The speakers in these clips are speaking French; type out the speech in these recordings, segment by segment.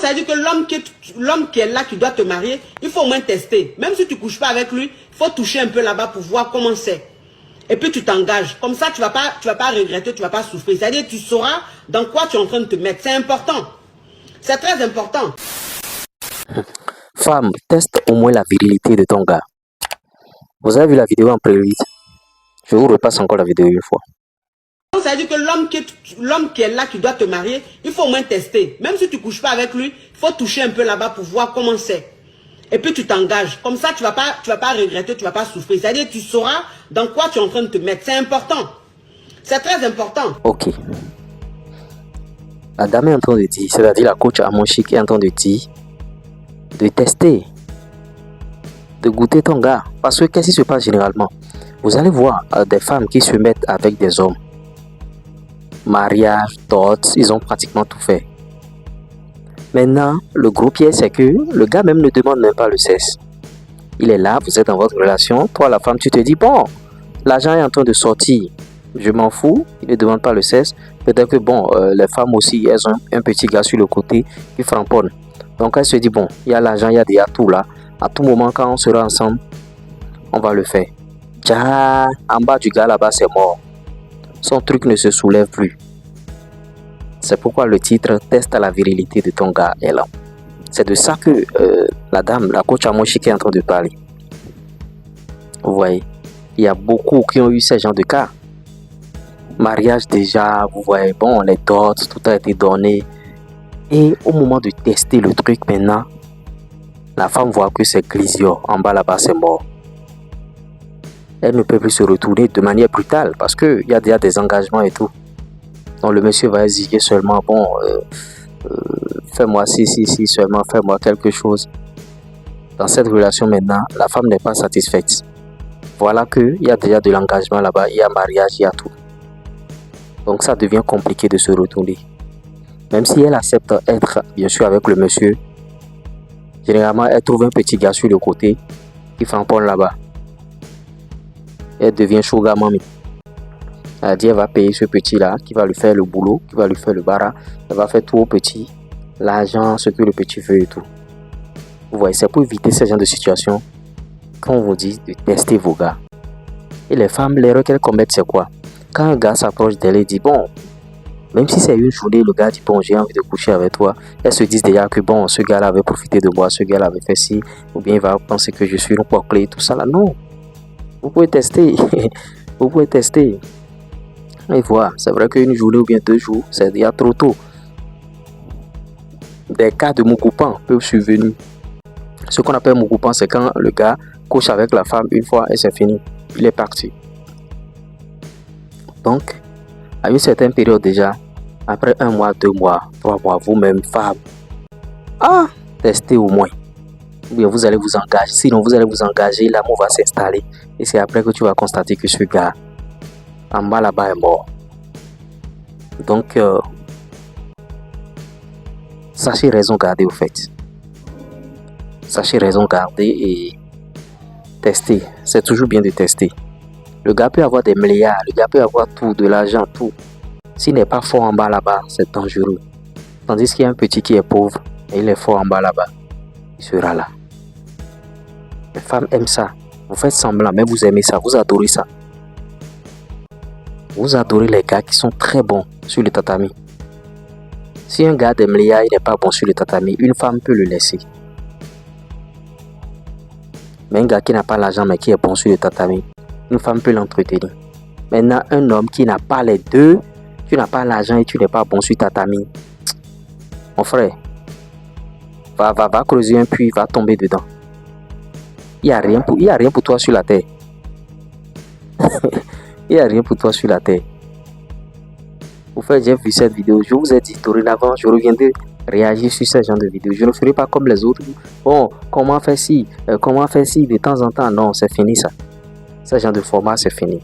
Donc ça veut dire que l'homme qui est là, qui doit te marier, il faut au moins tester. Même si tu ne couches pas avec lui, il faut toucher un peu là-bas pour voir comment c'est. Et puis tu t'engages. Comme ça, tu vas pas regretter, tu ne vas pas souffrir. C'est-à-dire tu sauras dans quoi tu es en train de te mettre. C'est important. C'est très important. Femme, teste au moins la virilité de ton gars. Vous avez vu la vidéo en prélude? Je vous repasse encore la vidéo une fois. Donc ça veut dire que l'homme qui est là, qui doit te marier, il faut au moins tester. Même si tu ne couches pas avec lui, il faut toucher un peu là-bas pour voir comment c'est. Et puis tu t'engages. Comme ça, tu vas pas regretter, tu ne vas pas souffrir. C'est-à-dire tu sauras dans quoi tu es en train de te mettre. C'est important. C'est très important. Ok. La dame est en train de dire, c'est-à-dire la coach Amonchik est en train de dire, de tester, de goûter ton gars. Parce que qu'est-ce qui se passe généralement? Vous allez voir des femmes qui se mettent avec des hommes. Mariage, dot, ils ont pratiquement tout fait. Maintenant, le gros piège, c'est que le gars même ne demande même pas le sexe. Il est là, vous êtes dans votre relation. Toi, la femme, tu te dis, bon, l'argent est en train de sortir. Je m'en fous, il ne demande pas le sexe. Peut-être que, bon, les femmes aussi, elles ont un petit gars sur le côté qui framponne. Donc, elle se dit, bon, il y a l'argent, il y a déjà tout là. À tout moment, quand on sera ensemble, on va le faire. Déjà, en bas du gars là-bas, c'est mort. Son truc ne se soulève plus. C'est pourquoi le titre teste la virilité de ton gars est là. C'est de ça que la dame, la coach Amochik est en train de parler. Vous voyez, il y a beaucoup qui ont eu ce genre de cas. Mariage déjà, vous voyez, bon, les dots, tout a été donné. Et au moment de tester le truc maintenant, la femme voit que c'est glissio. En bas là-bas, c'est mort. Elle ne peut plus se retourner de manière brutale parce qu'il y a déjà des engagements et tout. Donc le monsieur va exiger seulement, bon, fais-moi ci, seulement fais-moi quelque chose. Dans cette relation maintenant, la femme n'est pas satisfaite. Voilà qu'il y a déjà de l'engagement là-bas, il y a mariage, il y a tout. Donc ça devient compliqué de se retourner. Même si elle accepte être, bien sûr, avec le monsieur, généralement, elle trouve un petit gars sur le côté qui framponne là-bas. Elle devient sugar mommy. Elle dit elle va payer ce petit-là qui va lui faire le boulot, qui va lui faire le bara. Elle va faire tout au petit, l'argent, ce que le petit veut et tout. Vous voyez, c'est pour éviter ce genre de situation qu'on vous dit de tester vos gars. Et les femmes, l'erreur qu'elles commettent, c'est quoi? Quand un gars s'approche d'elle et dit bon, même si c'est une journée, le gars dit bon, j'ai envie de coucher avec toi. Elles se disent déjà que bon, ce gars-là avait profité de moi, ce gars-là avait fait ci, ou bien il va penser que je suis une poire clé, tout ça là. Non. Vous pouvez tester. Vous pouvez tester. Et voilà, c'est vrai qu'une journée ou bien 2 jours, c'est déjà trop tôt. Des cas de mougoupant peuvent survenir. Ce qu'on appelle mougoupant, c'est quand le gars couche avec la femme une fois et c'est fini. Il est parti. Donc, à une certaine période déjà, après 1 mois, 2 mois, 3 mois, vous-même, femme, testez au moins. Ou bien vous allez vous engager. Sinon, vous allez vous engager, l'amour va s'installer. Et c'est après que tu vas constater que ce gars, en bas là-bas, est mort. Donc, sachez raison garder au fait. Sachez raison garder et tester. C'est toujours bien de tester. Le gars peut avoir des milliards, le gars peut avoir tout, de l'argent, tout. S'il n'est pas fort en bas là-bas, c'est dangereux. Tandis qu'il y a un petit qui est pauvre et il est fort en bas là-bas, il sera là. Les femmes aiment ça. Vous faites semblant, mais vous aimez ça, vous adorez ça. Vous adorez les gars qui sont très bons sur le tatami. Si un gars des milliards, il n'est pas bon sur le tatami, une femme peut le laisser. Mais un gars qui n'a pas l'argent mais qui est bon sur le tatami, une femme peut l'entretenir. Maintenant, un homme qui n'a pas les deux, tu n'as pas l'argent et tu n'es pas bon sur le tatami, mon frère, va creuser un puits, va tomber dedans. Il n'y a rien pour toi sur la terre. Il n'y a rien pour toi sur la terre. Au fait, j'ai vu cette vidéo. Je vous ai dit, dorénavant, je reviendrai réagir sur ce genre de vidéo. Je ne ferai pas comme les autres. Bon, comment faire ci, de temps en temps. Non, c'est fini ça. Ce genre de format, c'est fini.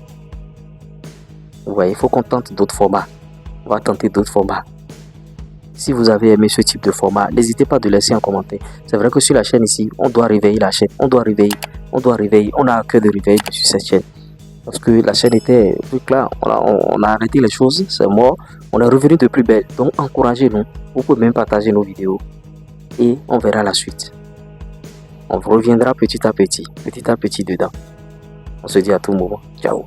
Vous voyez, il faut qu'on tente d'autres formats. On va tenter d'autres formats. Si vous avez aimé ce type de format, n'hésitez pas de laisser un commentaire. C'est vrai que sur la chaîne ici, on doit réveiller la chaîne. On doit réveiller. On a à cœur de réveiller sur cette chaîne. Parce que la chaîne était là, on a arrêté les choses, c'est mort. On est revenu de plus belle. Donc encouragez-nous. Vous pouvez même partager nos vidéos. et on verra la suite. On reviendra petit à petit dedans. On se dit à tout moment. Ciao.